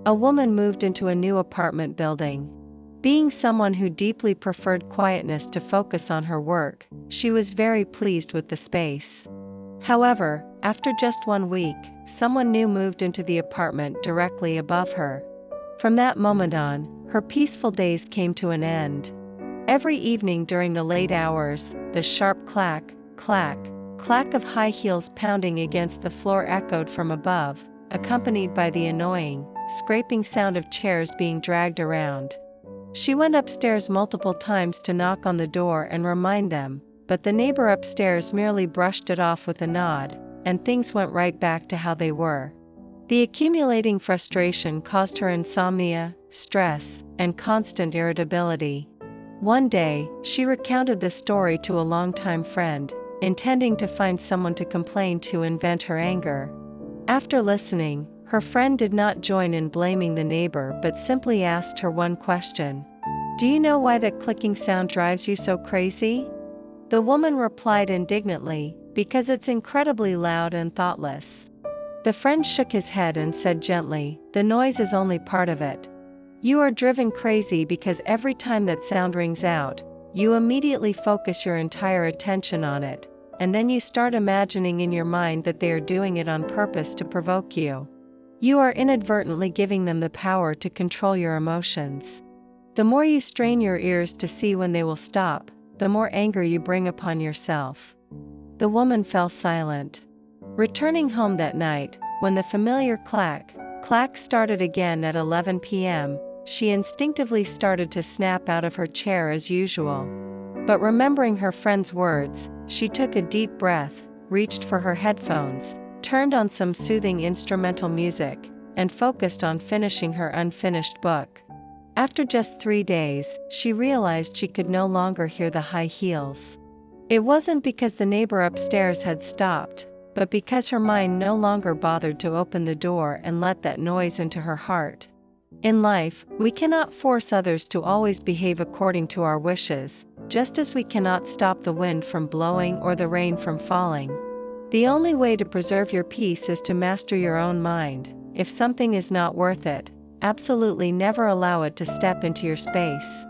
A woman moved into a new apartment building. Being someone who deeply preferred quietness to focus on her work, she was very pleased with the space. However, after just 1 week, someone new moved into the apartment directly above her. From that moment on, her peaceful days came to an end. Every evening during the late hours, the sharp clack, clack, clack of high heels pounding against the floor echoed from above, accompanied by the annoying, scraping sound of chairs being dragged around. She went upstairs multiple times to knock on the door and remind them, but the neighbor upstairs merely brushed it off with a nod, and things went right back to how they were. The accumulating frustration caused her insomnia, stress, and constant irritability. One day, she recounted the story to a longtime friend, intending to find someone to complain to and vent her anger. After listening, her friend did not join in blaming the neighbor but simply asked her one question. "Do you know why that clicking sound drives you so crazy?" The woman replied indignantly, "Because it's incredibly loud and thoughtless." The friend shook his head and said gently, "The noise is only part of it. You are driven crazy because every time that sound rings out, you immediately focus your entire attention on it, and then you start imagining in your mind that they are doing it on purpose to provoke you. You are inadvertently giving them the power to control your emotions. The more you strain your ears to see when they will stop, the more anger you bring upon yourself." The woman fell silent. Returning home that night, when the familiar clack, clack started again at 11 p.m., she instinctively started to snap out of her chair as usual. But remembering her friend's words, she took a deep breath, reached for her headphones, turned on some soothing instrumental music, and focused on finishing her unfinished book. After just 3 days, she realized she could no longer hear the high heels. It wasn't because the neighbor upstairs had stopped, but because her mind no longer bothered to open the door and let that noise into her heart. In life, we cannot force others to always behave according to our wishes, just as we cannot stop the wind from blowing or the rain from falling. The only way to preserve your peace is to master your own mind. If something is not worth it, absolutely never allow it to step into your space.